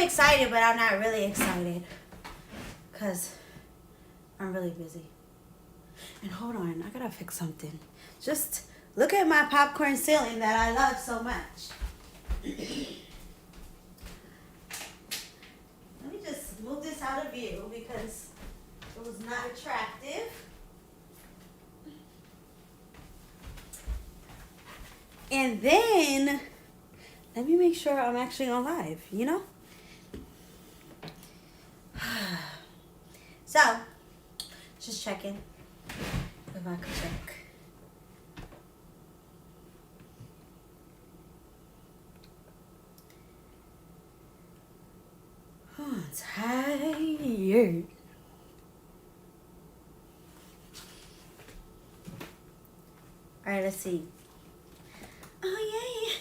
excited, but I'm not really excited because I'm really busy. And hold on, I gotta fix something. Just look at my popcorn ceiling that I love so much. Let me just move this out of view because it was not attractive. And then, let me make sure I'm actually on live, you know? So, just checking if I could check. Oh, tired. All right, let's see. Oh, yay.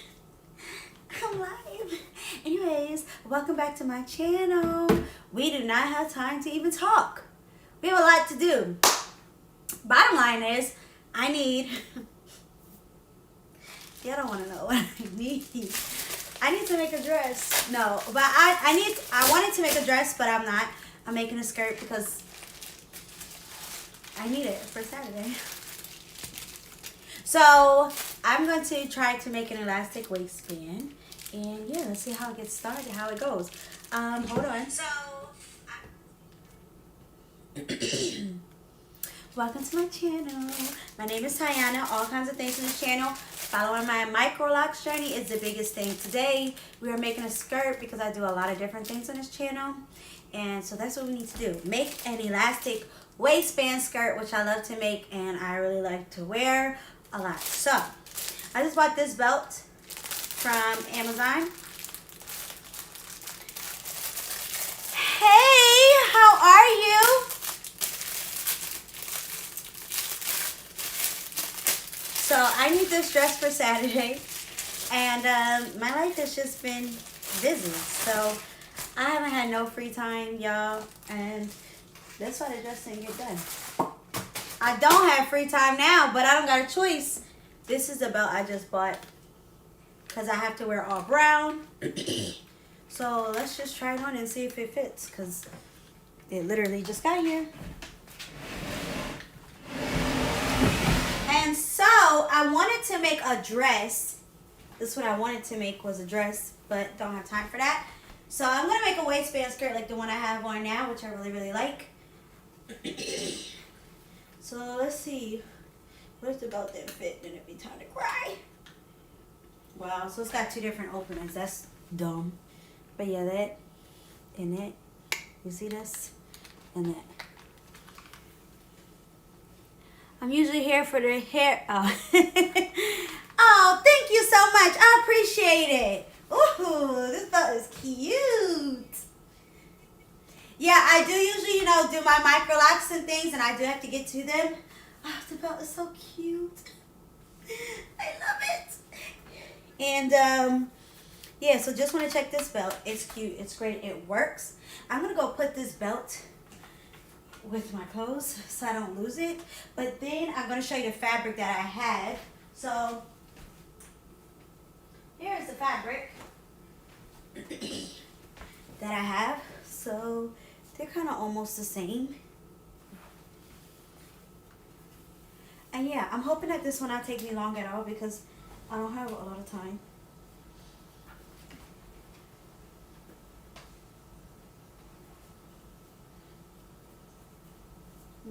I'm live. Anyways, welcome back to my channel. We do not have time to even talk. We have a lot to do. Bottom line is, I need... Y'all don't want to know what I need. I need to make a dress. No, but I wanted to make a dress, but I'm not. I'm making a skirt because I need it for Saturday. So I'm going to try to make an elastic waistband. And yeah, let's see how it gets started, how it goes. Hold on. So, welcome to my channel. My name is Tiana. All kinds of things in this channel. Following my micro Locs journey is the biggest thing. Today, we are making a skirt because I do a lot of different things on this channel. And so that's what we need to do. Make an elastic waistband skirt, which I love to make and I really like to wear a lot. So, I just bought this belt from Amazon. Hey, how are you? So I need this dress for Saturday, and my life has just been busy, so I haven't had no free time, y'all, and that's why the dress didn't get done. I don't have free time now, but I don't got a choice. This is the belt I just bought because I have to wear all brown. So let's just try it on and see if it fits because it literally just got here. And so I wanted to make a dress. This is what I wanted to make, was a dress, but don't have time for that. So I'm going to make a waistband skirt like the one I have on now, which I really, really like. So let's see. What if the belt didn't fit? Then it'd be time to cry. Wow, so it's got two different openings. That's dumb. But yeah, that and that. You see this? And that. I'm usually here for the hair. Oh. Oh, thank you so much. I appreciate it. Ooh, this belt is cute. Yeah, I do usually, do my micro Locs and things, and I do have to get to them. Oh, the belt is so cute. I love it. And, yeah, so just want to check this belt. It's cute. It's great. It works. I'm going to go put this belt with my clothes so I don't lose it. But then I'm going to show you the fabric that I had. So, here's the fabric that I have. So, they're kind of almost the same. And yeah, I'm hoping that this will not take me long at all because I don't have a lot of time.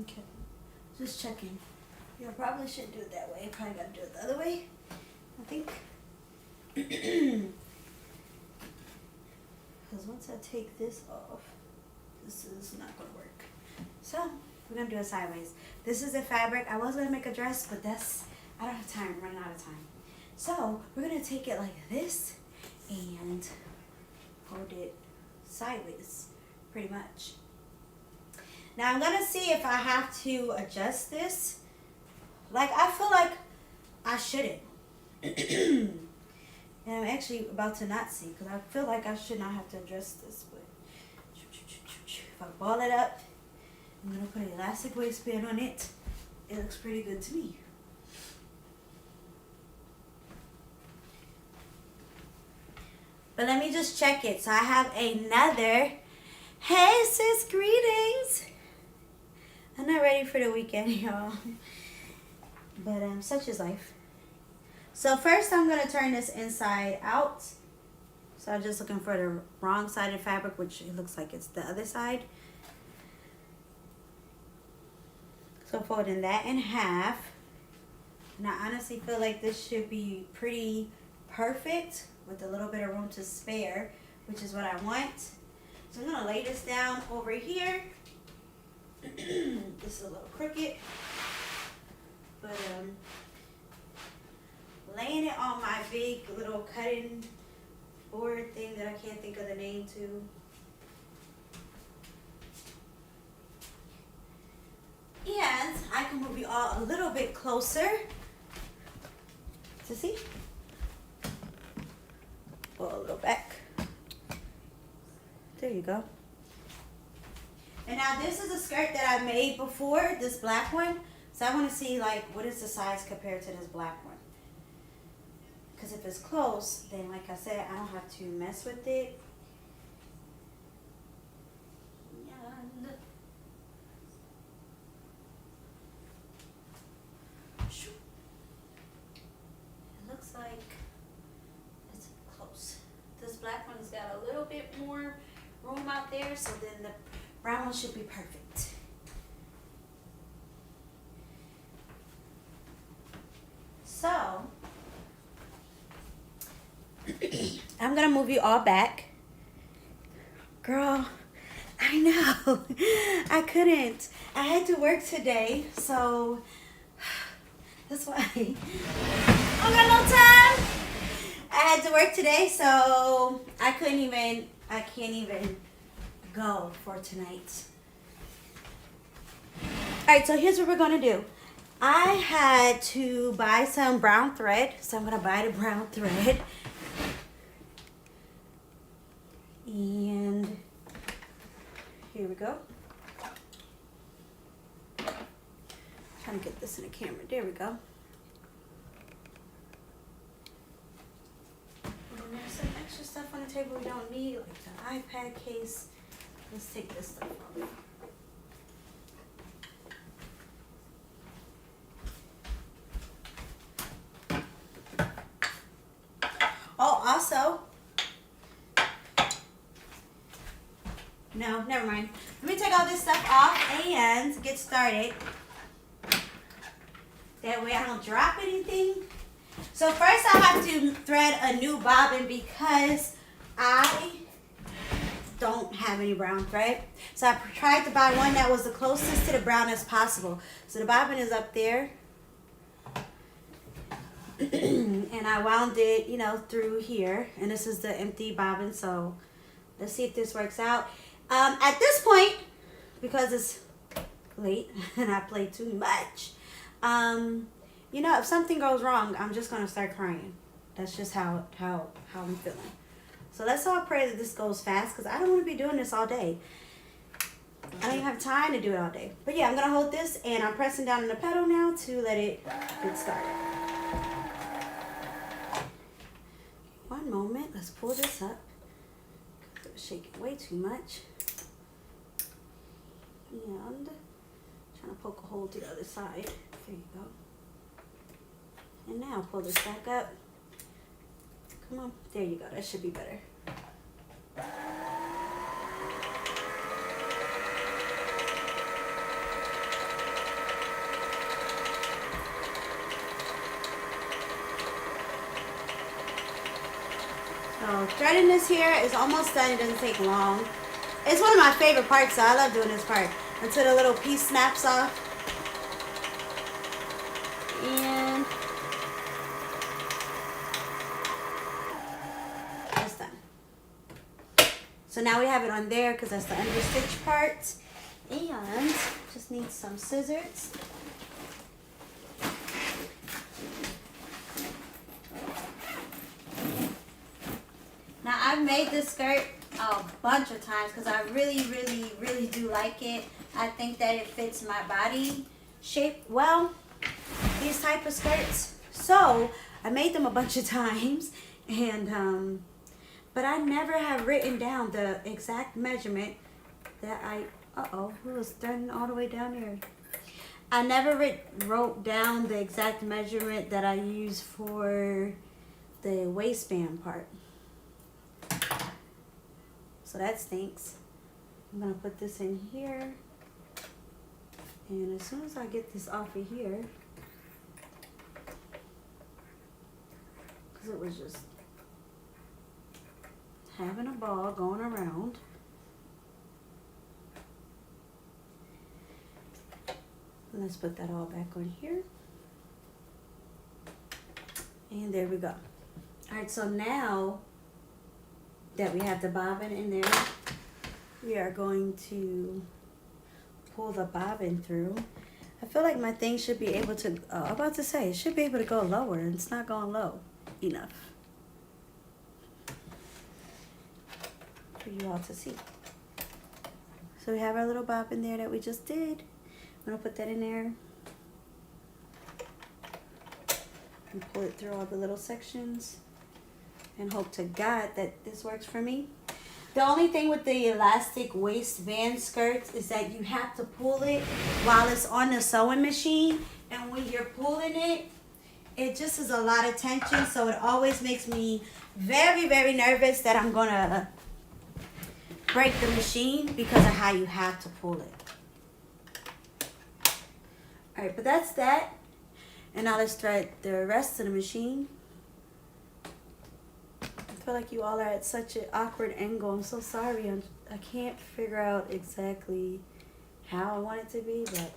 Okay, just checking. Yeah, I probably shouldn't do it that way. I probably gotta do it the other way, I think. Because once I take this off, this is not gonna work. So, we're gonna do it sideways. This is the fabric. I was gonna make a dress, but I don't have time, I'm running out of time. So, we're gonna take it like this and hold it sideways, pretty much. Now I'm gonna see if I have to adjust this. Like, I feel like I shouldn't. And I'm actually about to not see because I feel like I should not have to adjust this. But if I ball it up, I'm gonna put an elastic waistband on it. It looks pretty good to me. But let me just check it. So I have another. Hey sis, greetings. I'm not ready for the weekend, y'all. But such is life. So first I'm gonna turn this inside out. So I'm just looking for the wrong side of fabric, which it looks like it's the other side. So folding that in half. And I honestly feel like this should be pretty perfect with a little bit of room to spare, which is what I want. So I'm gonna lay this down over here. This is a little crooked, but laying it on my big little cutting board thing that I can't think of the name to. And I can move you all a little bit closer to see. Pull a little back. There you go. And now this is a skirt that I made before, this black one. So I want to see like what is the size compared to this black one. Because if it's close, then like I said, I don't have to mess with it. And it looks like it's close. This black one's got a little bit more room out there, so then the brown one should be perfect. So I'm gonna move you all back. Girl, I know. I couldn't. I had to work today, so that's why I got no time. I had to work today, so I can't even go for tonight. Alright, so here's what we're gonna do. I had to buy some brown thread, so I'm gonna buy the brown thread. And here we go. Trying to get this in the camera. There we go. And there's some extra stuff on the table we don't need, like the iPad case. Let's take this stuff off. Oh, also, no, never mind. Let me take all this stuff off and get started. That way I don't drop anything. So first I have to thread a new bobbin because I don't have any brown thread. So I tried to buy one that was the closest to the brown as possible. So the bobbin is up there. And I wound it, through here. And this is the empty bobbin. So let's see if this works out. At this point, because it's late and I played too much, if something goes wrong, I'm just going to start crying. That's just how I'm feeling. So let's all pray that this goes fast because I don't want to be doing this all day. I don't even have time to do it all day. But yeah, I'm going to hold this and I'm pressing down on the pedal now to let it get started. One moment. Let's pull this up. It was shaking way too much. And trying to poke a hole to the other side. There you go. And now pull this back up. Come on. There you go. That should be better. So threading this here is almost done. It doesn't take long. It's one of my favorite parts, so I love doing this part. Until the little piece snaps off. And that's done. So now we have it on there because that's the understitch part. And just need some scissors. Now I've made this skirt a bunch of times because I really, really, really do like it. I think that it fits my body shape well, these type of skirts. So I made them a bunch of times, and but but I never have written down the exact measurement that who was threading all the way down there? I never wrote down the exact measurement that I use for the waistband part. So that stinks. I'm gonna put this in here. And as soon as I get this off of here, because it was just having a ball going around. Let's put that all back on here. And there we go. All right, so now that we have the bobbin in there, we are going to pull the bobbin through. I feel like my thing should be able to, I'm about to say, it should be able to go lower, and it's not going low enough for you all to see. So we have our little bobbin there that we just did. I'm gonna put that in there and pull it through all the little sections and hope to God that this works for me. The only thing with the elastic waistband skirts is that you have to pull it while it's on the sewing machine, and when you're pulling it, it just is a lot of tension, so it always makes me very, very nervous that I'm gonna break the machine because of how you have to pull it. All right, but that's that. And now let's thread the rest of the machine. I feel like you all are at such an awkward angle. I'm so sorry. I can't figure out exactly how I want it to be, but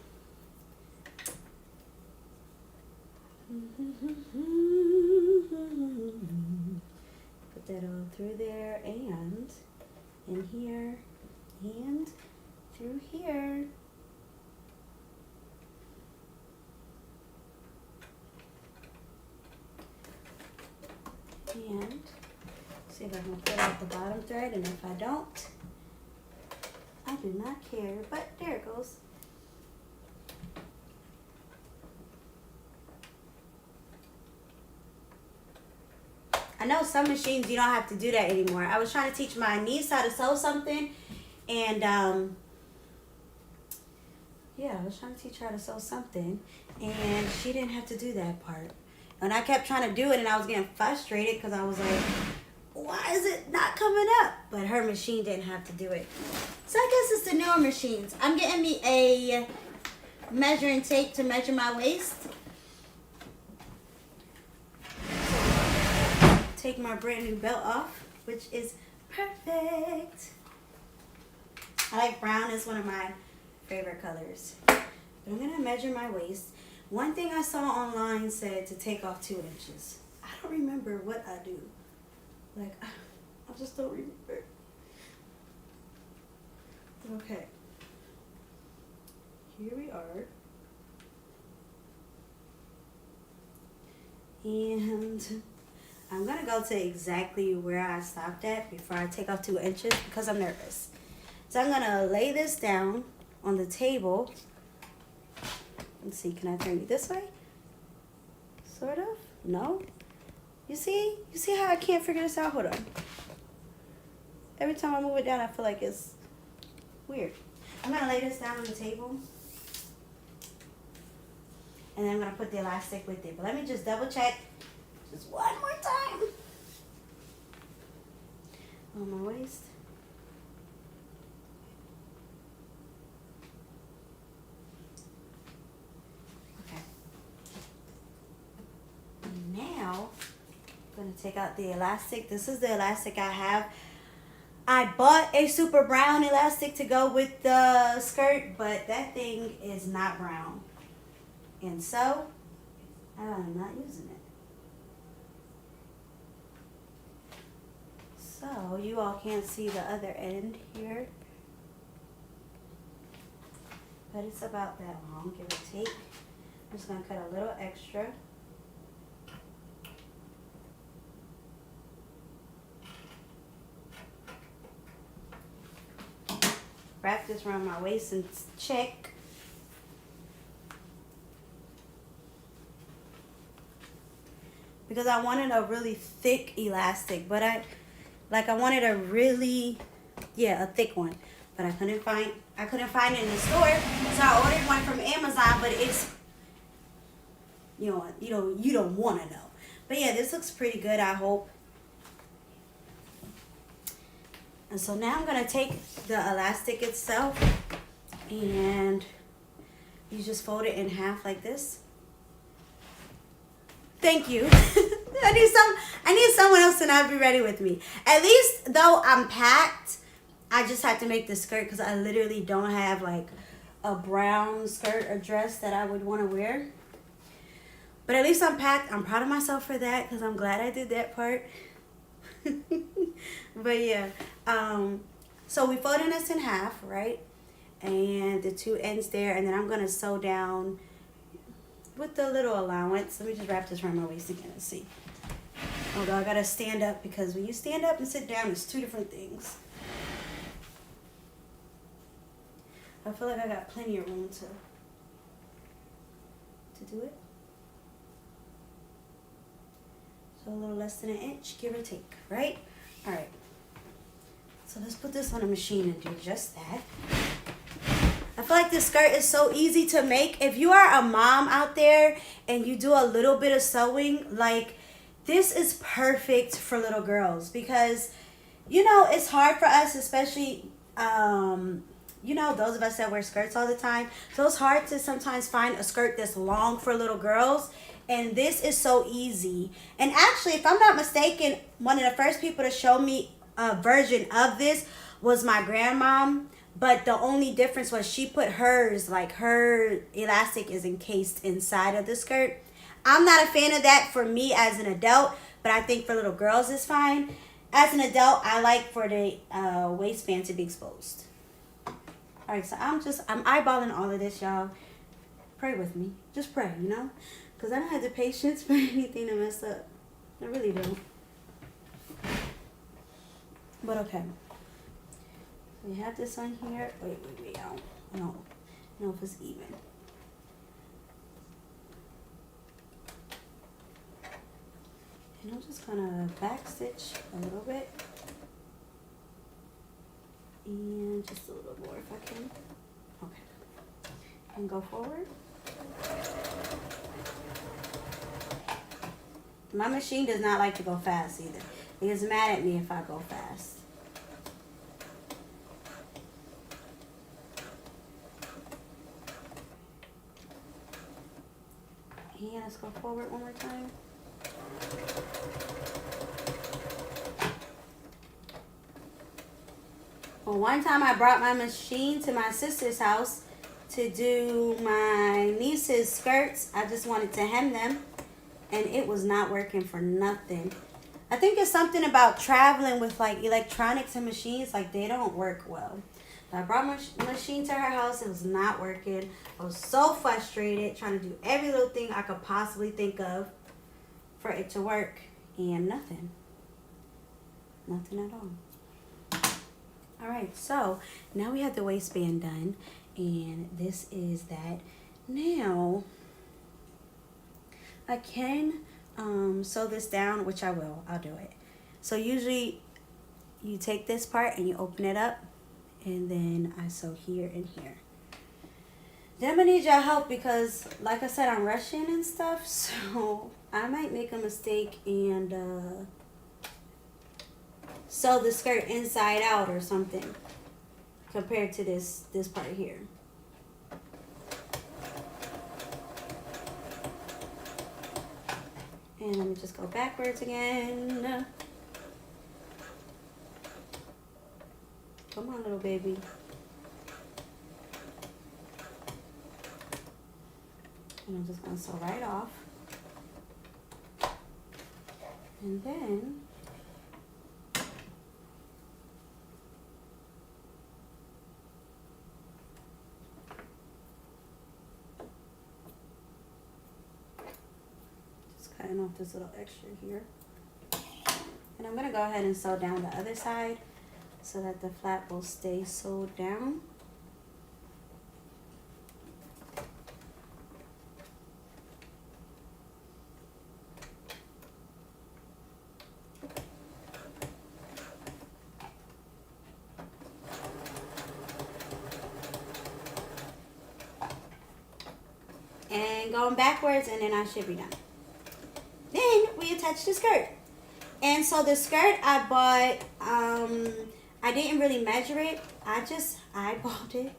put that all through there and in here and through here. And see if I can put out the bottom thread, and if I don't, I do not care, but there it goes. I know some machines you don't have to do that anymore. I was trying to teach my niece how to sew something, and yeah, I was trying to teach her how to sew something, and she didn't have to do that part. And I kept trying to do it, and I was getting frustrated because I was like, why is it not coming up? But her machine didn't have to do it. So I guess it's the newer machines. I'm getting me a measuring tape to measure my waist. Take my brand new belt off, which is perfect. I like brown. It's one of my favorite colors. But I'm going to measure my waist. One thing I saw online said to take off 2 inches. I don't remember what I do. Like, I just don't remember. Okay. Here we are. And I'm going to go to exactly where I stopped at before I take off 2 inches because I'm nervous. So I'm going to lay this down on the table. Let's see, can I turn you this way? Sort of? No? You see? You see how I can't figure this out? Hold on. Every time I move it down, I feel like it's weird. I'm going to lay this down on the table. And then I'm going to put the elastic with it. But let me just double check just one more time. On my waist. Now, I'm going to take out the elastic. This is the elastic I have. I bought a super brown elastic to go with the skirt, but that thing is not brown. And so, I'm not using it. So, you all can't see the other end here. But it's about that long, give or take. I'm just going to cut a little extra. Wrap this around my waist and check. Because I wanted a really thick elastic, but Like I wanted a really, a thick one. But I couldn't find it in the store. So I ordered one from Amazon, but it's, you don't want to know. But yeah, this looks pretty good, I hope. And so now I'm going to take the elastic itself and you just fold it in half like this. Thank you. I need someone else to not be ready with me. At least though I'm packed, I just have to make the skirt because I literally don't have like a brown skirt or dress that I would want to wear. But at least I'm packed. I'm proud of myself for that because I'm glad I did that part. But yeah, so we folded this in half, right? And the two ends there, and then I'm gonna sew down with the little allowance. Let me just wrap this around my waist again and see. Although I gotta stand up because when you stand up and sit down, it's two different things. I feel like I got plenty of room to do it. So a little less than an inch, give or take, right? All right. So let's put this on a machine and do just that. I feel like this skirt is so easy to make. If you are a mom out there and you do a little bit of sewing, like this is perfect for little girls because, it's hard for us, especially, those of us that wear skirts all the time. So it's hard to sometimes find a skirt that's long for little girls. And this is so easy. And actually, if I'm not mistaken, one of the first people to show me a version of this was my grandmom. But the only difference was she put hers, like her elastic is encased inside of the skirt. I'm not a fan of that for me as an adult, but I think for little girls it's fine. As an adult, I like for the waistband to be exposed. All right, so I'm eyeballing all of this, y'all. Pray with me. Just pray, because I don't have the patience for anything to mess up. I really don't. But okay. We have this on here. Wait. I don't know if it's even. And I'm just gonna back stitch a little bit. And just a little more if I can. Okay. And go forward. My machine does not like to go fast either. It gets mad at me if I go fast. And let's go forward one more time. Well, one time I brought my machine to my sister's house to do my niece's skirts. I just wanted to hem them. And it was not working for nothing. I think it's something about traveling with like electronics and machines, like they don't work well. So I brought my machine to her house. It was not working. I was so frustrated trying to do every little thing I could possibly think of for it to work. And nothing. Nothing at all. All right, so now we have the waistband done. And this is that. Now I can sew this down, which I will. I'll do it. So usually you take this part and you open it up, and then I sew here and here. Then I'm gonna need y'all help because, like I said, I'm rushing and stuff, so I might make a mistake and sew the skirt inside out or something compared to this part here. And let me just go backwards again. Come on, little baby. And I'm just going to sew right off. And then cutting off this little extra here. And I'm going to go ahead and sew down the other side so that the flap will stay sewed down. and going backwards, and then I should be done. Then we attach the skirt. And so the skirt I bought, I didn't really measure it. I just eyeballed it.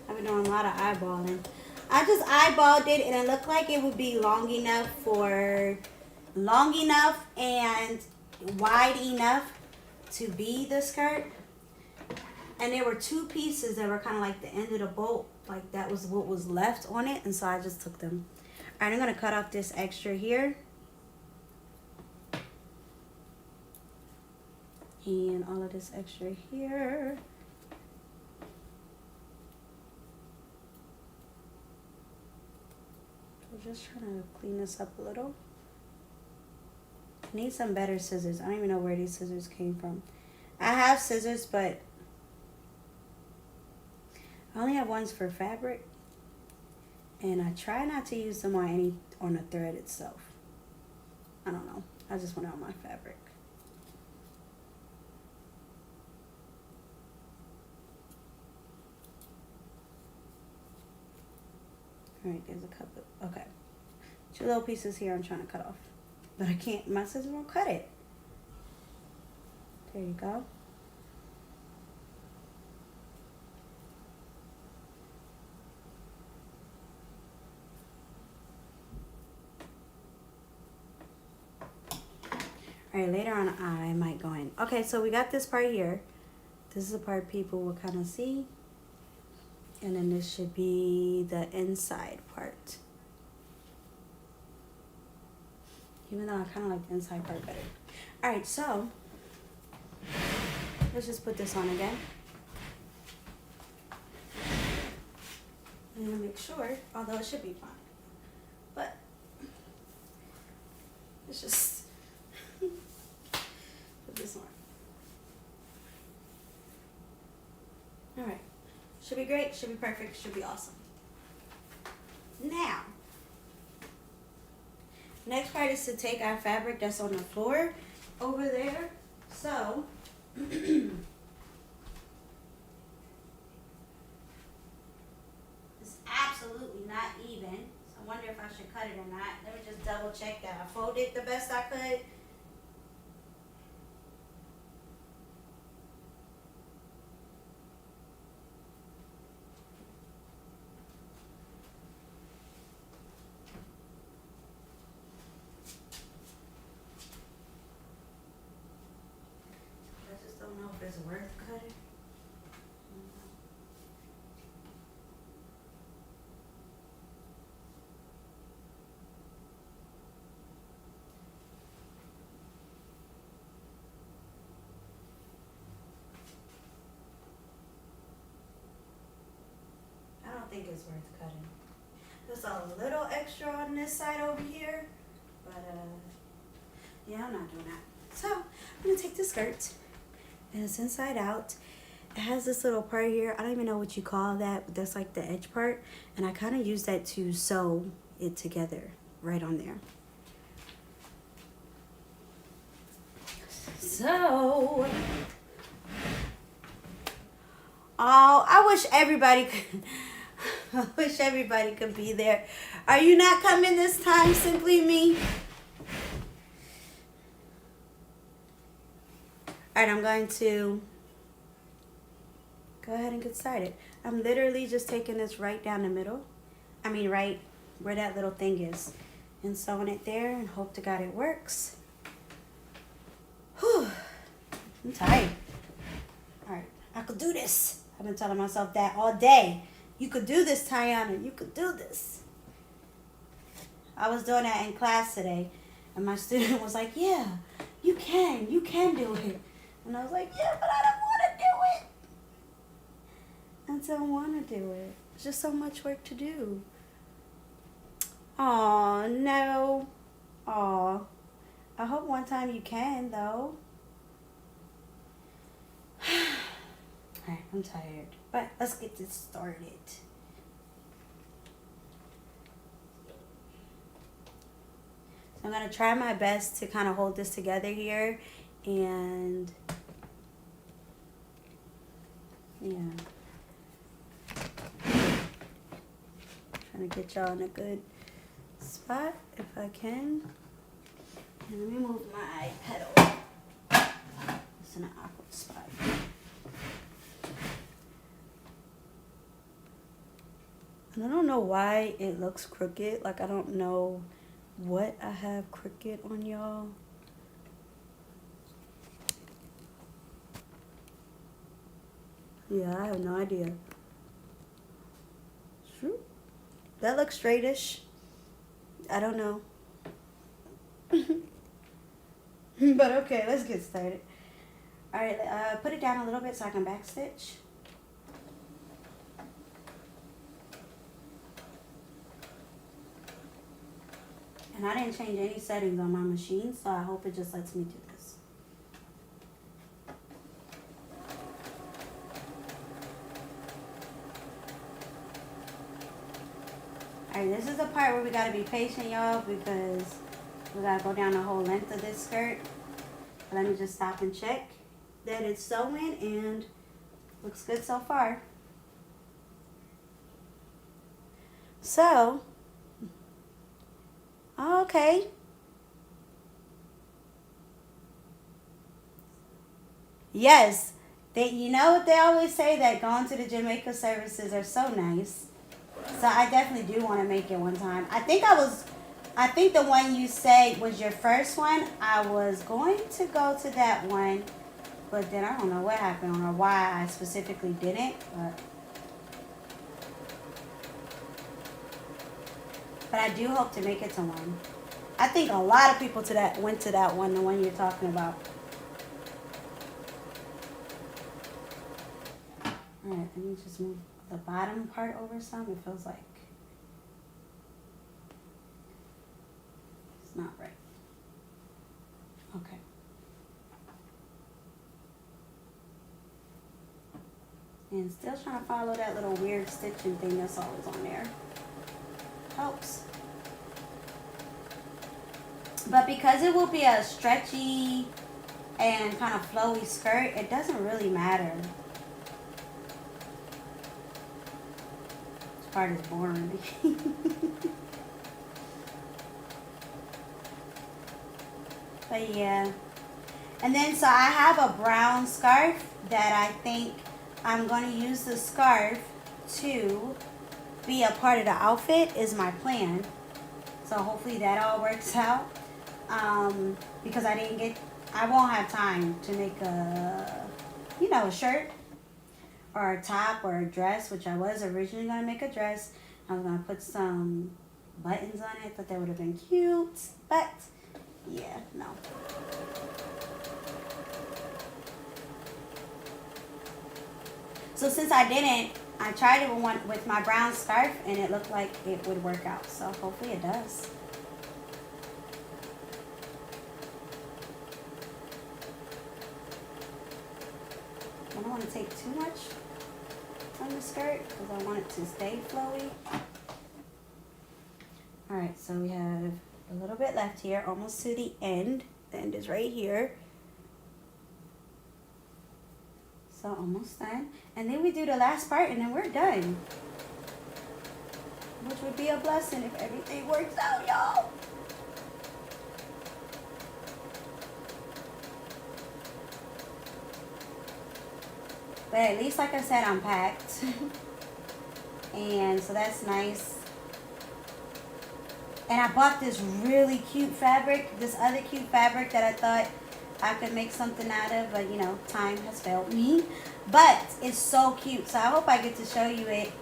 I've been doing a lot of eyeballing. I just eyeballed it, and it looked like it would be long enough and wide enough to be the skirt. And there were two pieces that were kind of like the end of the bolt, like that was what was left on it, and so I just took them. All right, I'm gonna cut off this extra here, and all of this extra here. I'm just trying to clean this up a little. I need some better scissors. I don't even know where these scissors came from. I have scissors, but I only have ones for fabric, and I try not to use them on the thread itself. I don't know. I just want it on my fabric. All right, there's a couple. Okay, 2 little pieces here I'm trying to cut off, but I can't. My scissors won't cut it. There you go. All right, later on I might go in. Okay, so we got this part here. This is the part people will kind of see. And then this should be the inside part. Even though I kind of like the inside part better. All right, so let's just put this on again. I'm gonna make sure, although it should be fine. But it's just put this on. All right, should be great, should be perfect, should be awesome. Now, next part is to take our fabric that's on the floor over there. So it's absolutely not even. So I wonder if I should cut it or not. Let me just double check that I folded the best I could. I don't know if it's worth cutting. I don't think it's worth cutting. There's a little extra on this side over here, but yeah, I'm not doing that. So I'm gonna take the skirt, and it's inside out. It has this little part here. I don't even know what you call that, but that's like the edge part, and I kind of use that to sew it together right on there. So, oh, I wish everybody could. I wish everybody could be there. Are you not coming this time, Simply Me? All right, I'm going to go ahead and get started. I'm literally just taking this right down the middle. I mean, right where that little thing is, and sewing it there, and hope to God it works. Whew, I'm tired. All right, I could do this. I've been telling myself that all day. You could do this, Tiana. You could do this. I was doing that in class today, and my student was like, yeah, you can do it. And I was like, yeah, but I don't want to do it. I don't want to do it. It's just so much work to do. Oh no. Oh, I hope one time you can, though. Alright, I'm tired. But let's get this started. So I'm going to try my best to kind of hold this together here. And yeah, trying to get y'all in a good spot if I can. And let me move my pedal. It's in an awkward spot. And I don't know why it looks crooked. Like, I don't know what I have crooked on y'all. Yeah, I have no idea. That looks straightish. I don't know. But okay, let's get started. Alright, put it down a little bit so I can backstitch. And I didn't change any settings on my machine, so I hope it just lets me do this. Alright, this is the part where we gotta be patient, y'all, because we gotta go down the whole length of this skirt. Let me just stop and check that it's sewing, and looks good so far. So, okay. Yes, you know what they always say, that going to the Jamaica services are so nice. So I definitely do want to make it one time. I think the one you said was your first one. I was going to go to that one, but then I don't know what happened or why I specifically didn't. But I do hope to make it to one. I think a lot of people went to that one, the one you're talking about. Alright, let me just move the bottom part over some. It feels like it's not right. Okay. And still trying to follow that little weird stitching thing that's always on there. Helps. But because it will be a stretchy and kind of flowy skirt, it doesn't really matter. This part is boring. But yeah. And then so I have a brown scarf that I think I'm going to use the scarf to be a part of the outfit, is my plan. So hopefully that all works out. Because I won't have time to make a shirt or a top or a dress, which I was originally going to make a dress. I was going to put some buttons on it. Thought that would have been cute, but yeah, no. So since I didn't, I tried it with my brown scarf, and it looked like it would work out. So hopefully it does. I don't want to take too much on the skirt because I want it to stay flowy. Alright, so we have a little bit left here, almost to the end. The end is right here. So almost done. And then we do the last part, and then we're done. Which would be a blessing if everything works out, y'all. But at least, like I said, I'm packed. And so that's nice. And I bought this really cute fabric, this other cute fabric that I thought I could make something out of, but time has failed me. But it's so cute, so I hope I get to show you it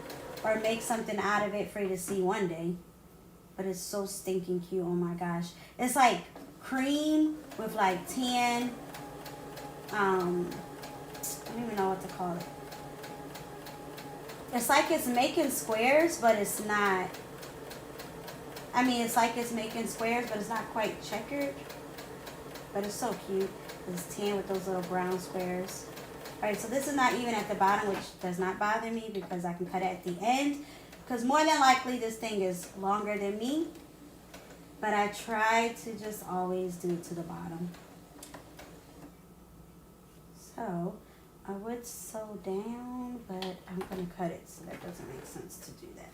or make something out of it for you to see one day. But it's so stinking cute, oh my gosh. It's like cream with like tan, I don't even know what to call it. It's like it's making squares, but it's not. I mean, it's like it's making squares, but it's not quite checkered. But it's so cute. It's tan with those little brown squares. Alright, so this is not even at the bottom, which does not bother me because I can cut it at the end. Because more than likely, this thing is longer than me. But I try to just always do it to the bottom. So, I would sew down, but I'm going to cut it, so that doesn't make sense to do that.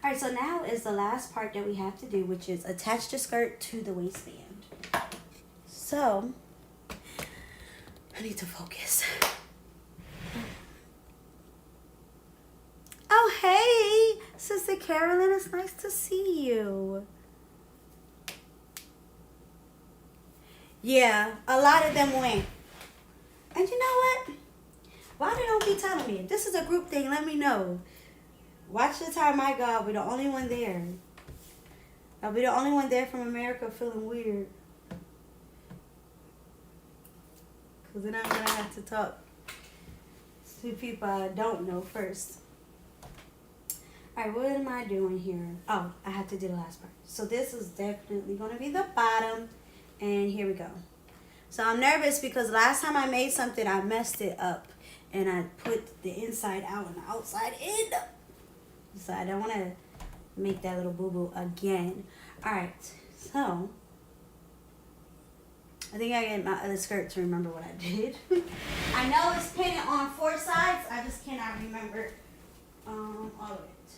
All right, so now is the last part that we have to do, which is attach the skirt to the waistband. So, I need to focus. Oh, hey, Sister Carolyn, it's nice to see you. Yeah, a lot of them went. And you know what? Why they don't be telling me? If this is a group thing, let me know. Watch the time I go. I'll be the only one there. I'll be the only one there from America feeling weird. Because then I'm going to have to talk to people I don't know first. Alright, what am I doing here? Oh, I have to do the last part. So this is definitely going to be the bottom. And here we go. So I'm nervous because last time I made something, I messed it up. And I put the inside out and the outside in. So I don't want to make that little boo-boo again. Alright, so I think I get my other skirt to remember what I did. I know it's painted on 4 sides. I just cannot remember all of it.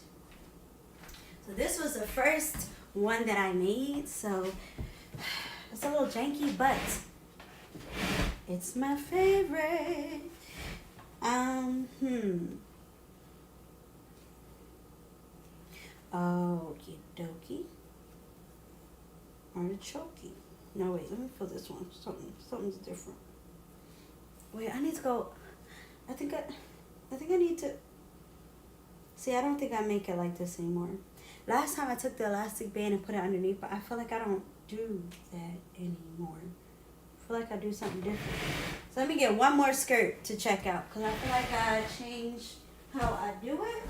So this was the first one that I made. So it's a little janky, but it's my favorite. Okie dokie. Artichoke. No, wait, let me fill this one. Something's different. Wait, I need to go. I think I need to. See, I don't think I make it like this anymore. Last time I took the elastic band and put it underneath, but I feel like I don't do that anymore. I feel like I do something different. So let me get one more skirt to check out, because I feel like I changed how I do it.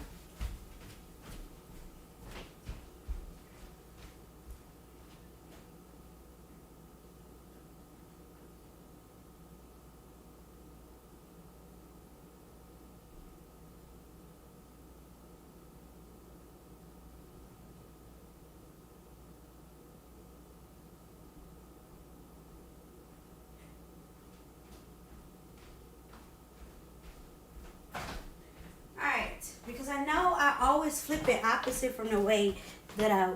Because I know I always flip it opposite from the way that I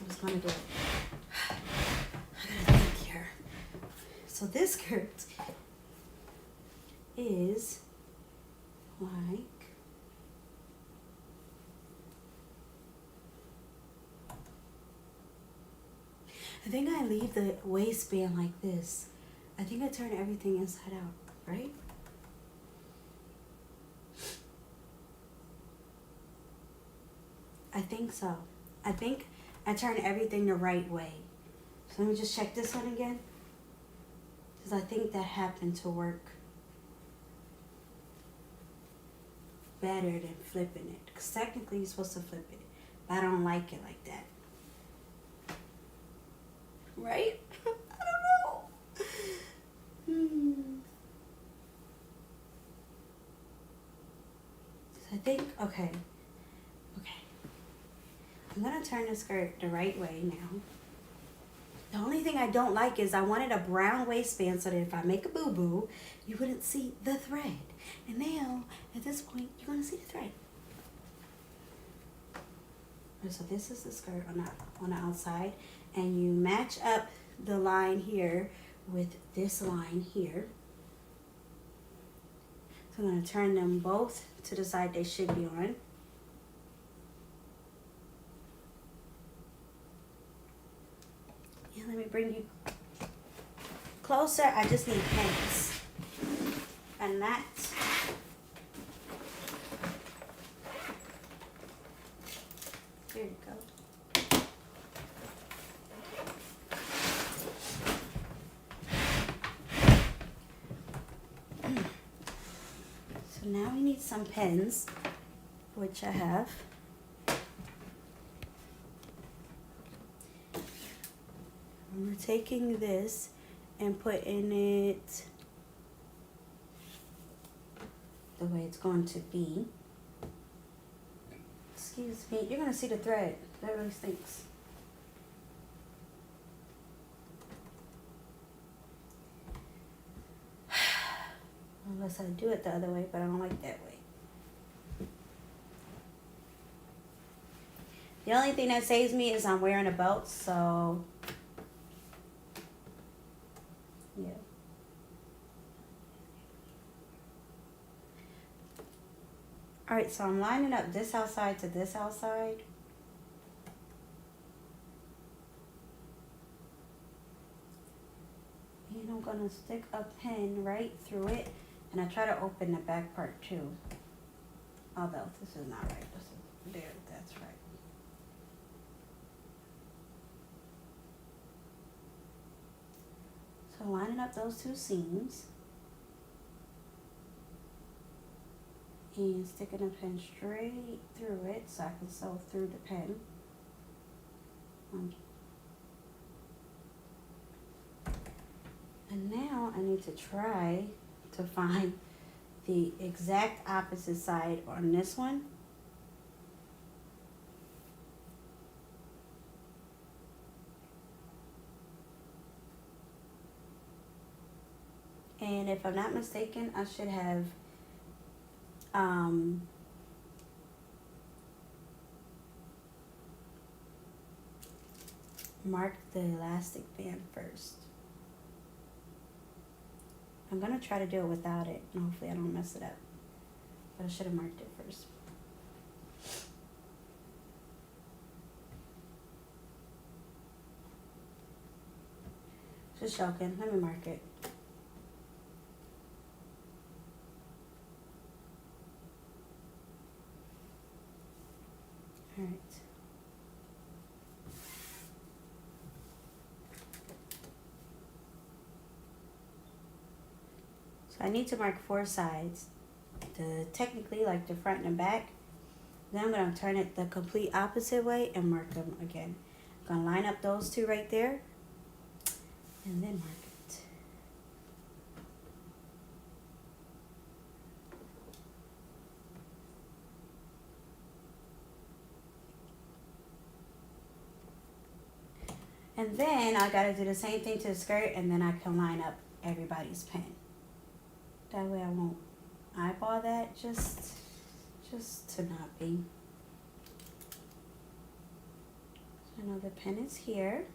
was going to do it. I gotta think here. So this skirt is like I think I leave the waistband like this. I think I turn everything inside out, right? I think so. I think I turn everything the right way. So let me just check this one again. Because I think that happened to work better than flipping it. Because technically you're supposed to flip it. But I don't like it like that. Right? I don't know. So I think, okay. I'm going to turn the skirt the right way now. The only thing I don't like is I wanted a brown waistband so that if I make a boo-boo, you wouldn't see the thread. And now, at this point, you're going to see the thread. So this is the skirt on the outside. And you match up the line here with this line here. So I'm going to turn them both to the side they should be on. Let me bring you closer. I just need pens. And that. Here you go. So now we need some pens, which I have. We're taking this and putting it the way it's going to be. Excuse me, you're going to see the thread. That really stinks. Unless I do it the other way, but I don't like that way. The only thing that saves me is I'm wearing a belt, so yeah. Alright, so I'm lining up this outside to this outside. And I'm going to stick a pin right through it. And I try to open the back part too. Although this is not right. This is there, that's right. So lining up those two seams. And sticking a pin straight through it so I can sew through the pin. And now I need to try to find the exact opposite side on this one. And if I'm not mistaken, I should have marked the elastic band first. I'm gonna try to do it without it, and hopefully I don't mess it up. But I should have marked it first. Just joking, let me mark it. All right. So I need to mark 4 sides, technically like the front and the back. Then I'm going to turn it the complete opposite way and mark them again. I'm going to line up those 2 right there and then mark it. And then I got to do the same thing to the skirt, and then I can line up everybody's pin. That way I won't eyeball that, just to not be. So I know the pin is here.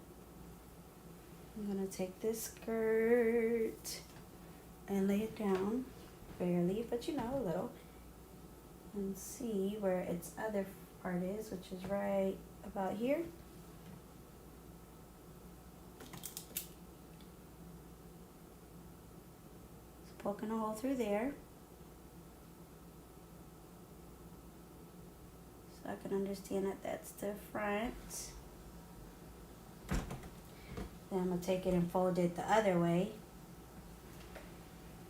I'm gonna take this skirt and lay it down, barely, but you know, a little, and see where its other part is, which is right about here. Poking a hole through there so I can understand that that's the front. Then I'm going to take it and fold it the other way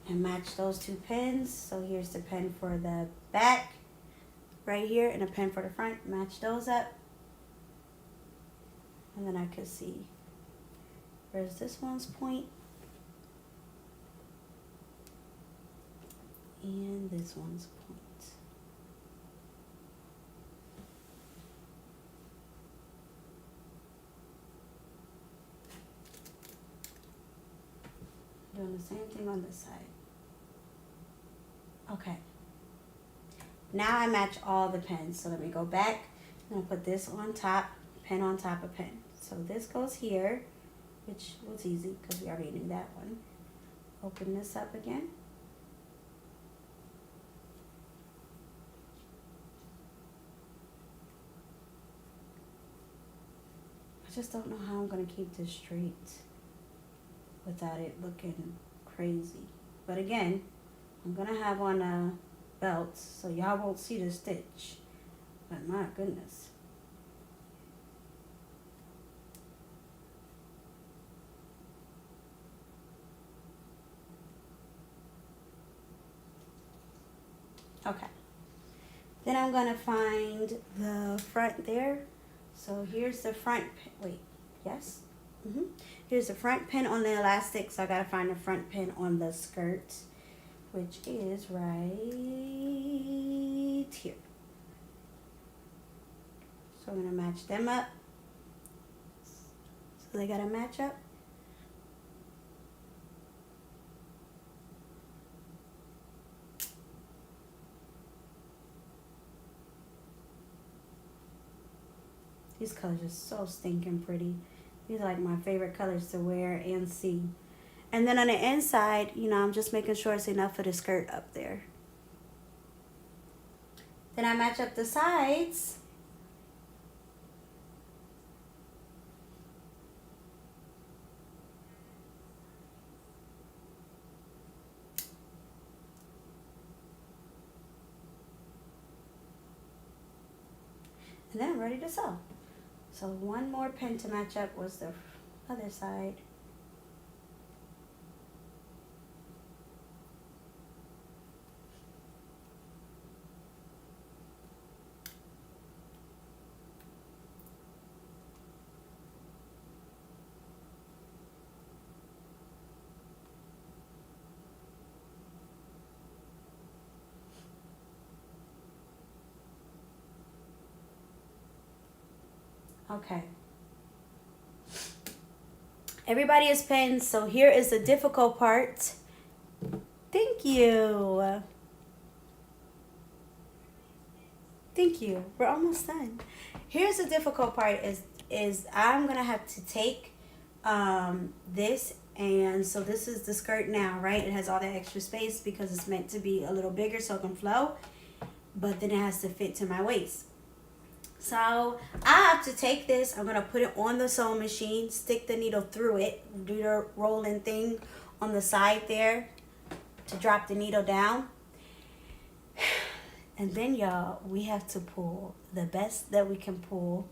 and match those 2 pins. So here's the pin for the back right here and a pin for the front. Match those up, and then I can see where's this one's point and this one's point. Doing the same thing on this side. Okay. Now I match all the pins. So let me go back. I'm going to put this on top, pin on top of pin. So this goes here, which was easy because we already knew that one. Open this up again. I just don't know how I'm going to keep this straight without it looking crazy. But again, I'm going to have on a belt so y'all won't see the stitch. But my goodness. Okay. Then I'm going to find the front there. So here's the front pin. Wait, yes? Here's the front pin on the elastic. So I got to find the front pin on the skirt, which is right here. So I'm going to match them up. So they got to match up. These colors are so stinking pretty. These are like my favorite colors to wear and see. And then on the inside, you know, I'm just making sure it's enough for the skirt up there. Then I match up the sides. And then I'm ready to sew. So one more pin to match up was the other side. Okay. Everybody is pinned, so here is the difficult part. Thank you. Thank you. We're almost done. Here's the difficult part is I'm gonna have to take this, and so this is the skirt now, right? It has all that extra space because it's meant to be a little bigger so it can flow, but then it has to fit to my waist. So I have to take this, I'm gonna put it on the sewing machine, stick the needle through it, do the rolling thing on the side there to drop the needle down. And then y'all, we have to pull the best that we can pull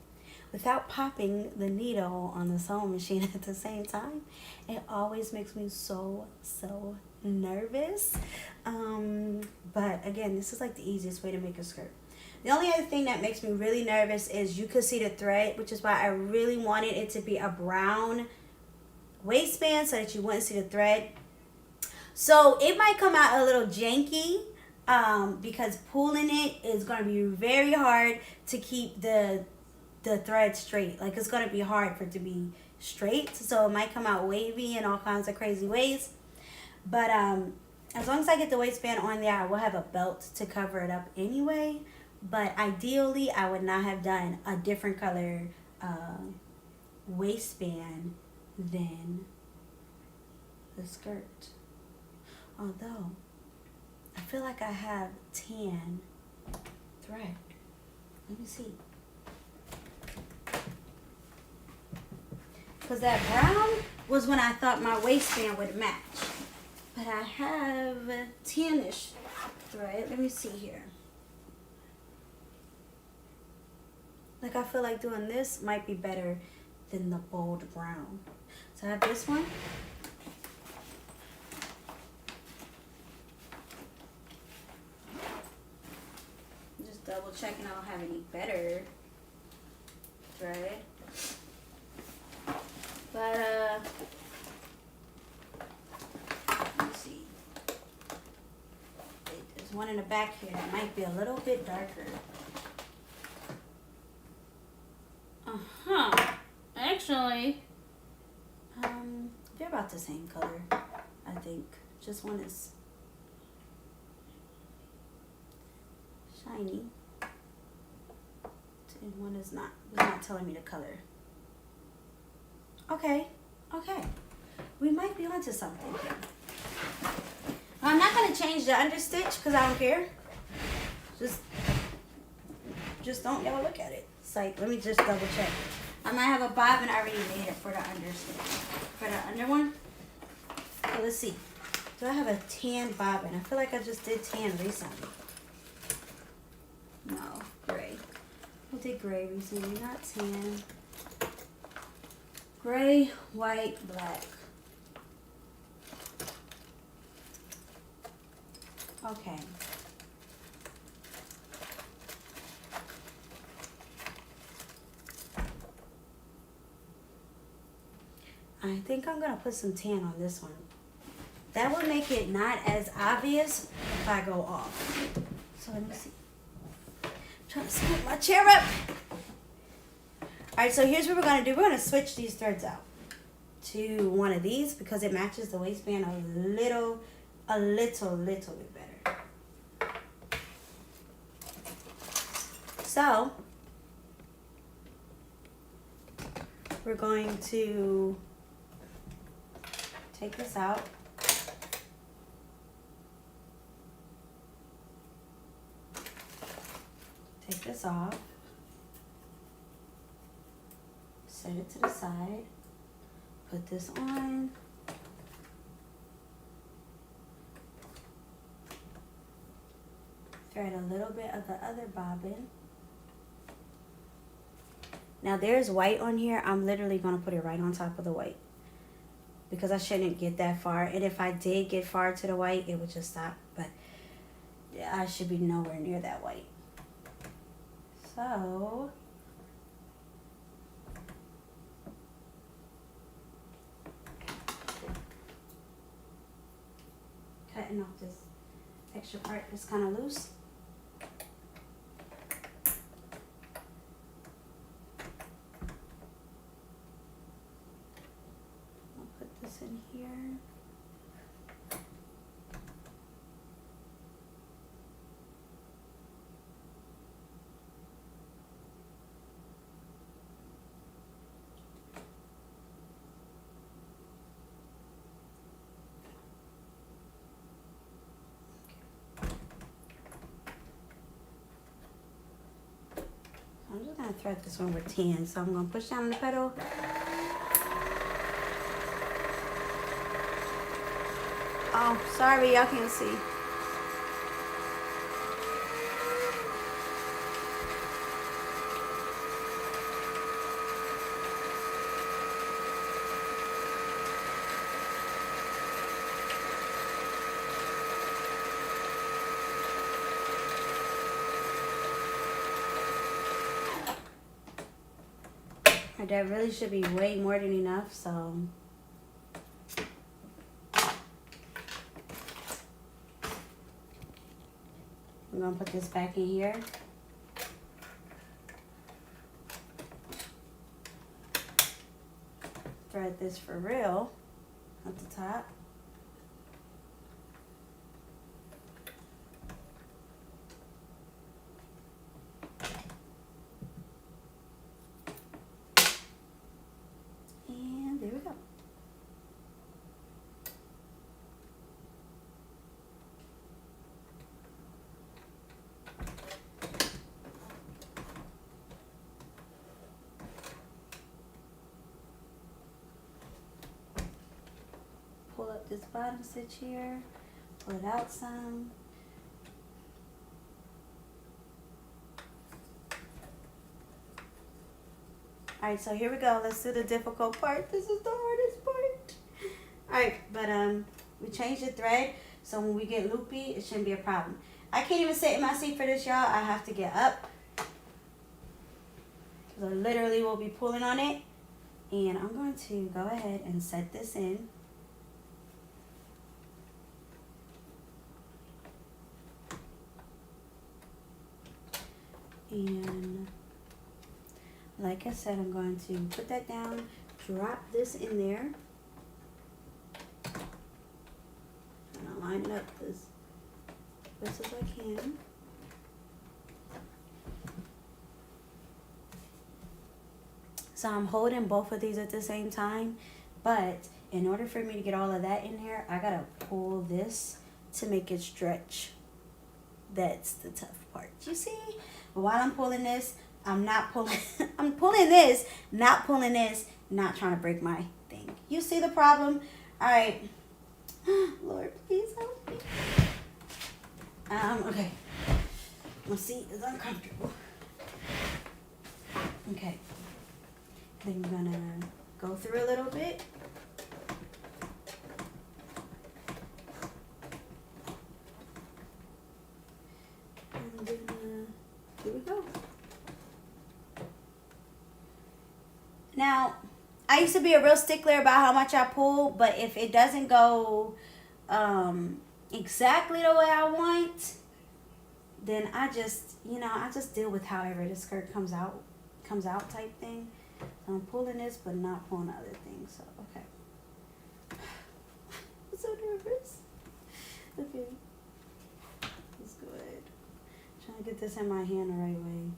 without popping the needle on the sewing machine at the same time. It always makes me so nervous. But again, this is like the easiest way to make a skirt. The only other thing that makes me really nervous is you could see the thread, which is why I really wanted it to be a brown waistband so that you wouldn't see the thread. So it might come out a little janky because pulling it is going to be very hard to keep the thread straight. Like, it's going to be hard for it to be straight. So it might come out wavy in all kinds of crazy ways. But as long as I get the waistband on there, I will have a belt to cover it up anyway. But ideally, I would not have done a different color waistband than the skirt. Although, I feel like I have tan thread. Let me see. Because that brown was when I thought my waistband would match. But I have tannish thread. Let me see here. Like, I feel like doing this might be better than the bold brown. So I have this one. Just double checking I don't have any better thread. But let me see. There's one in the back here that might be a little bit darker. Actually, they're about the same color, I think. Just one is shiny, and one is not. It's not telling me the color. Okay. We might be onto something here. I'm not going to change the understitch because I don't care. Just don't ever look at it. It's like, let me just double check. I might have a bobbin already made it for the understitch. For the under one. So let's see. Do I have a tan bobbin? I feel like I just did tan recently. No, gray. I did gray recently, not tan. Gray, white, black. Okay. I think I'm going to put some tan on this one. That would make it not as obvious if I go off. So let me see. I'm trying to scoot my chair up. Alright, so here's what we're going to do. We're going to switch these threads out to one of these because it matches the waistband a little bit better. So, we're going to take this out. Take this off. Set it to the side. Put this on. Thread a little bit of the other bobbin. Now there's white on here. I'm literally going to put it right on top of the white because I shouldn't get that far. And if I did get far to the white, it would just stop. But I should be nowhere near that white. So cutting off this extra part that's kind of loose. I'll put this in here. I'm just going to thread this one with 10. So I'm going to push down the pedal. Oh, sorry, y'all can't see. That really should be way more than enough, so I'm gonna put this back in here. Thread this for real at the top. There we go. Pull up this bottom stitch here, pull it out some. Alright, so here we go. Let's do the difficult part. This is the hardest part. Alright, but we changed the thread, so when we get loopy, it shouldn't be a problem. I can't even sit in my seat for this, y'all. I have to get up. So I literally will be pulling on it. And I'm going to go ahead and set this in. And like I said, I'm going to put that down, drop this in there. And I'll line it up as best as I can. So I'm holding both of these at the same time, but in order for me to get all of that in here, I gotta pull this to make it stretch. That's the tough part, you see? But while I'm pulling this, I'm not pulling, I'm pulling this, not pulling this, not trying to break my thing. You see the problem? All right. Lord, please help me. Okay. My seat is uncomfortable. Okay. Then I'm gonna go through a little bit. And then, here we go. Now, I used to be a real stickler about how much I pull, but if it doesn't go exactly the way I want, then I just, I just deal with however the skirt comes out type thing. So I'm pulling this, but not pulling the other thing, so, okay. I'm so nervous. Okay. That's good. Trying to get this in my hand the right way.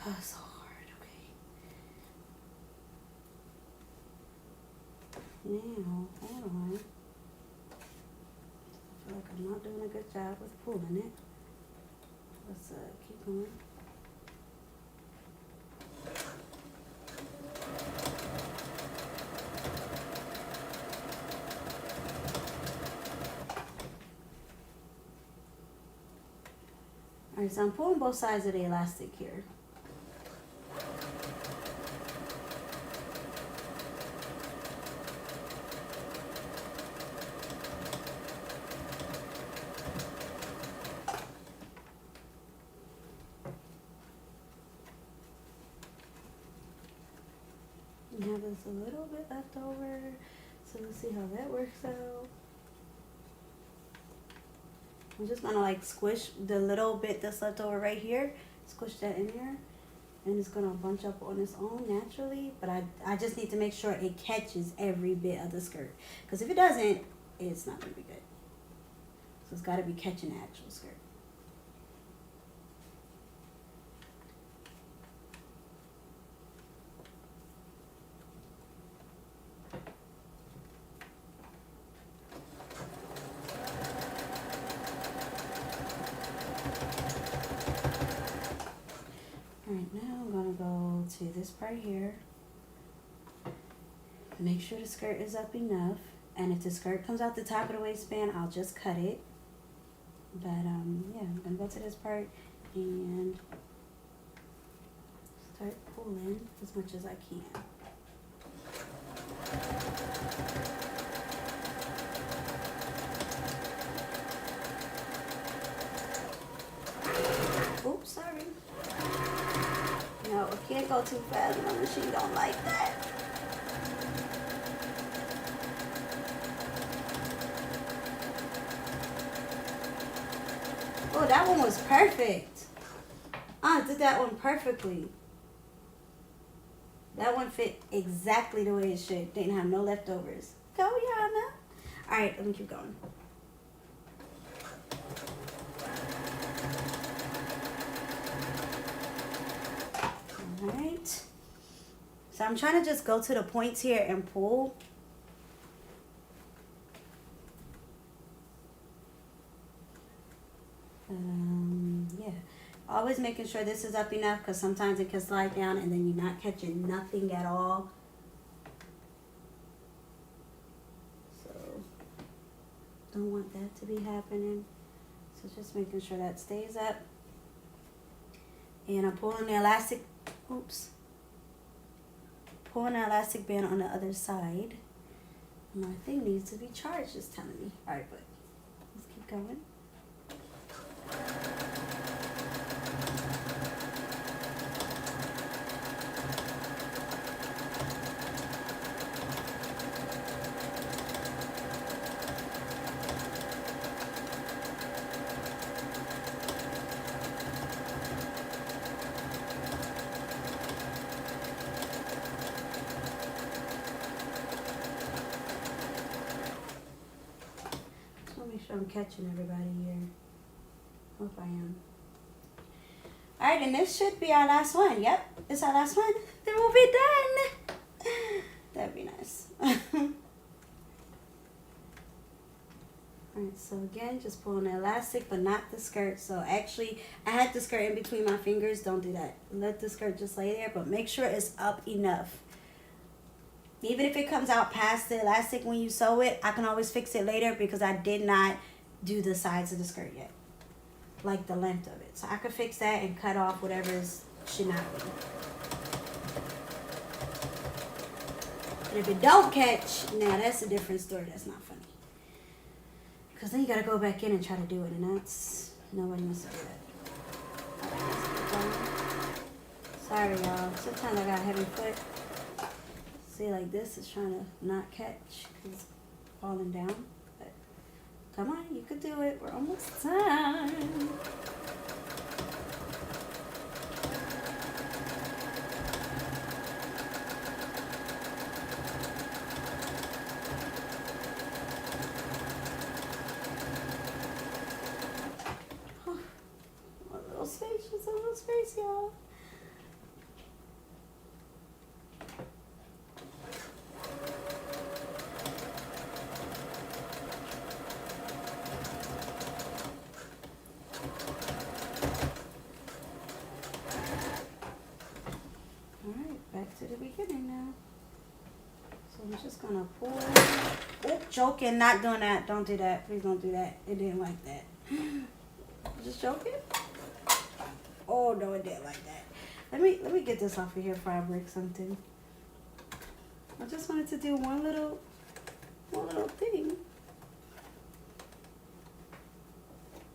Oh, it's so hard. Okay. Now, hold on. I feel like I'm not doing a good job with pulling it. Let's keep going. Alright, so I'm pulling both sides of the elastic here. Now there's a little bit left over, so let's see how that works out. I'm just gonna like squish the little bit that's left over right here, squish that in there, and it's gonna bunch up on its own naturally, but I just need to make sure it catches every bit of the skirt, because if it doesn't, it's not gonna be good. So it's gotta be catching the actual skirt. Alright, now I'm gonna go to this part here. Make sure the skirt is up enough. And if the skirt comes out the top of the waistband, I'll just cut it. But yeah, I'm gonna go to this part and start pulling as much as I can. Oops, sorry. No, I can't go too fast. My machine don't like that. Oh, that one was perfect. I did that one perfectly. That one fit exactly the way it should. Didn't have no leftovers. Go, Yana. All right, let me keep going. Alright, so I'm trying to just go to the points here and pull. Yeah, always making sure this is up enough, because sometimes it can slide down and then you're not catching nothing at all. So don't want that to be happening. So just making sure that stays up. And I'm pulling the elastic, oops, pulling the elastic band on the other side. My thing needs to be charged, it's telling me. All right, but let's keep going. I'm catching everybody here. Hope I am. Alright, and this should be our last one. Yep, it's our last one. Then we'll be done. That'd be nice. Alright, so again, just pulling the elastic, but not the skirt. So actually, I had the skirt in between my fingers. Don't do that. Let the skirt just lay there, but make sure it's up enough. Even if it comes out past the elastic when you sew it, I can always fix it later, because I did not do the sides of the skirt yet, like the length of it. So I could fix that and cut off whatever's should not be. But if it don't catch, now that's a different story. That's not funny. Because then you got to go back in and try to do it, and that's, nobody wants to do that. All right, let's keep going. Sorry, y'all. Sometimes I got a heavy foot. See, like this is trying to not catch because it's falling down. But come on, you could do it. We're almost done. A little space, just a little space, y'all. back to the beginning now. So I'm just gonna pull. Oh, joking, not doing that. Don't do that. Please don't do that. It didn't like that. Just joking. Oh no, it didn't like that. Let me get this off of here before I break something. I just wanted to do one little thing.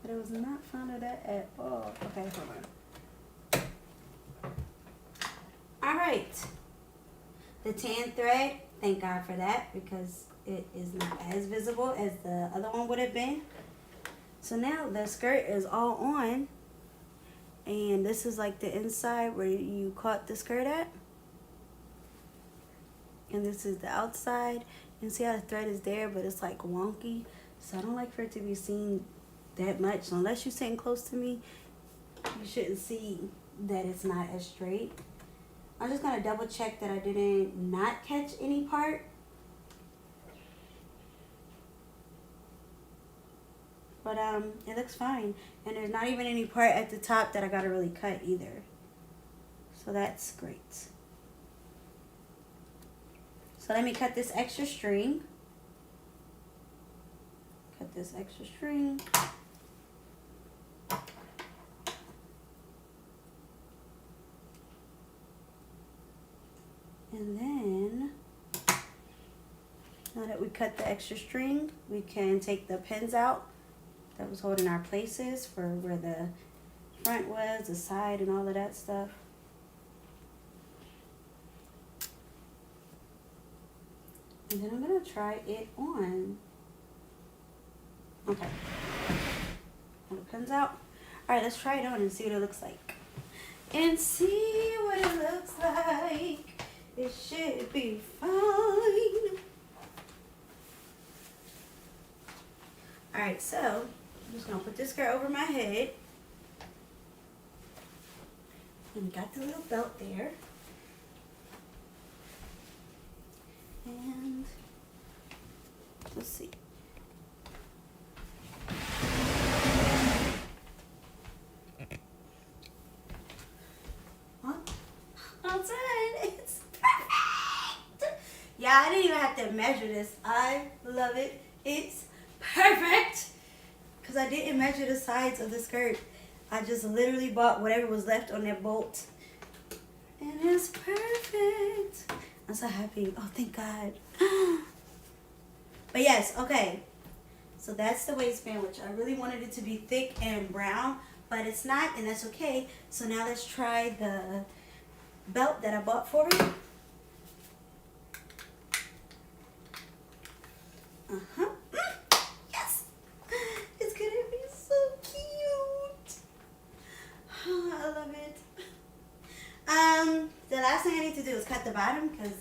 But I was not fond of that at all. Okay, hold on. Alright. The tan thread, thank God for that because it is not as visible as the other one would have been. So now the skirt is all on. And this is like the inside where you caught the skirt at. And this is the outside. You can see how the thread is there, but it's like wonky. So I don't like for it to be seen that much. So unless you're sitting close to me, you shouldn't see that it's not as straight. I'm just gonna double check that I didn't not catch any part. But it looks fine. And there's not even any part at the top that I gotta really cut either. So that's great. So let me cut this extra string. Cut this extra string. And then, now that we cut the extra string, we can take the pins out that was holding our places for where the front was, the side, and all of that stuff. And then I'm gonna try it on. Okay. Pull the pins out. All right, let's try it on and see what it looks like. And see what it looks like. It should be fine. All right, so I'm just gonna put this skirt over my head. And got the little belt there. And let's see. Huh? Outside, it's perfect. Yeah, I didn't even have to measure this. I love it. It's perfect. Because I didn't measure the sides of the skirt. I just literally bought whatever was left on that bolt. And it's perfect. I'm so happy. Oh, thank God. But yes, okay. So that's the waistband, which I really wanted it to be thick and brown, but it's not, and that's okay. So now let's try the belt that I bought for it. Uh-huh. Yes! It's gonna be so cute. Oh, I love it. The last thing I need to do is cut the bottom because,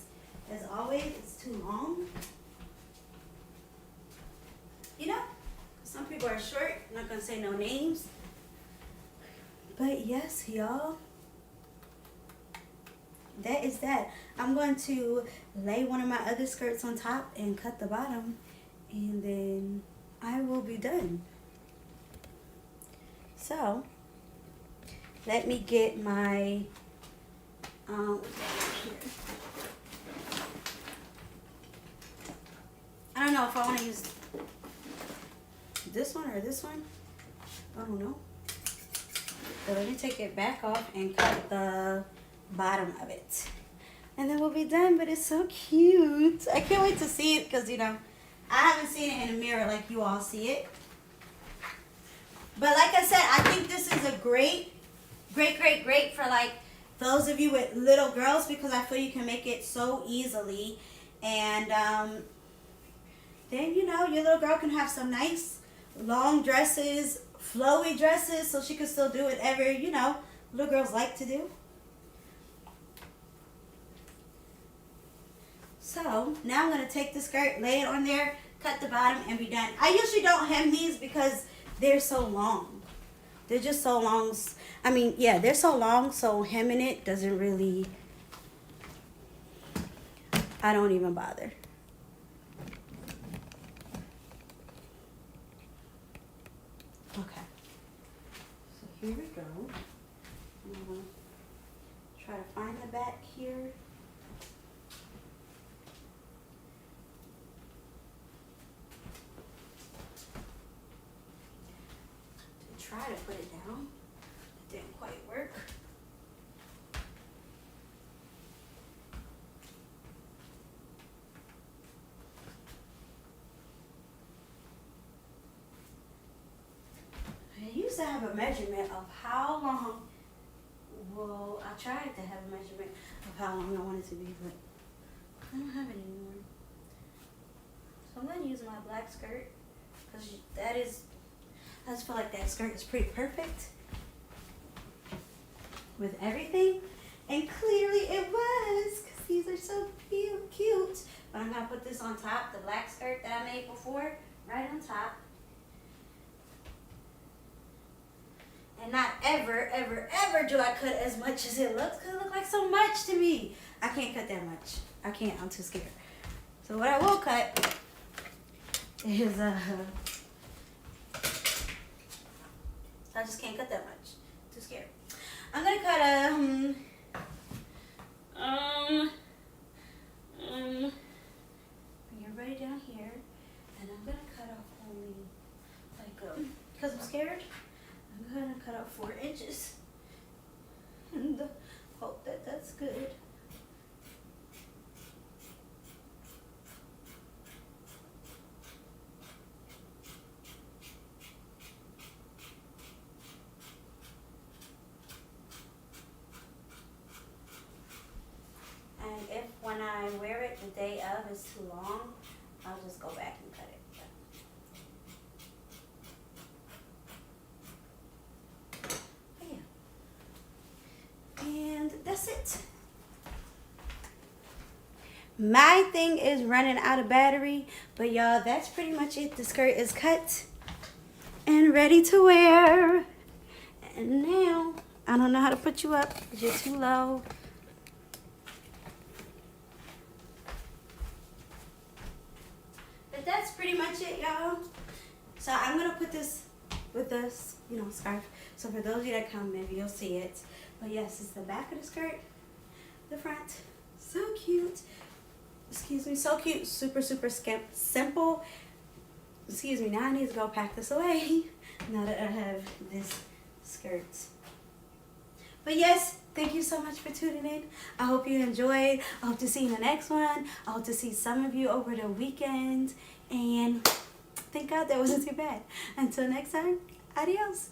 as always, it's too long. You know, some people are short. I'm not gonna say no names. But yes, y'all, that is that. I'm going to lay one of my other skirts on top and cut the bottom, and then I will be done. So, let me get my I don't know if I want to use this one or this one. I don't know. So let me take it back off and cut the bottom of it. And then we'll be done, but it's so cute. I can't wait to see it because, you know, I haven't seen it in the mirror like you all see it. But like I said, I think this is a great for like those of you with little girls because I feel you can make it so easily. And then, you know, your little girl can have some nice long dresses, flowy dresses, so she can still do whatever, you know, little girls like to do. So now I'm going to take the skirt, lay it on there, cut the bottom, and be done. I usually don't hem these because they're so long. They're just so long. I mean, yeah, they're so long, so hemming it doesn't really, I don't even bother. Okay. So here we go. I'm going to try to find the back here. To try to put it down. It didn't quite work. I used to have a measurement of how long. Well, I tried to have a measurement of how long I want it to be, but I don't have it anymore. So I'm going to use my black skirt because I just feel like that skirt is pretty perfect with everything. And clearly it was because these are so cute. But I'm going to put this on top, the black skirt that I made before, right on top. And not ever, ever, ever do I cut as much as it looks because it looks like so much to me. I can't cut that much. I can't. I'm too scared. So what I will cut is, I just can't cut that much. Too scared. I'm going to cut bring everybody down here. And I'm going to cut off only, like, because I'm scared. I'm going to cut out 4 inches and hope that that's good. And if when I wear it the day of is too long, I'll just go back and cut it. And that's it. My thing is running out of battery, but y'all, that's pretty much it. The skirt is cut and ready to wear. And now, I don't know how to put you up because you're too low. But that's pretty much it, y'all. So I'm going to put this with this, scarf. So for those of you that come, maybe you'll see it. But yes, it's the back of the skirt, the front. So cute. Excuse me, so cute. Super, super simple. Excuse me, now I need to go pack this away now that I have this skirt. But yes, thank you so much for tuning in. I hope you enjoyed. I hope to see you in the next one. I hope to see some of you over the weekend. And thank God that wasn't too bad. Until next time, adios.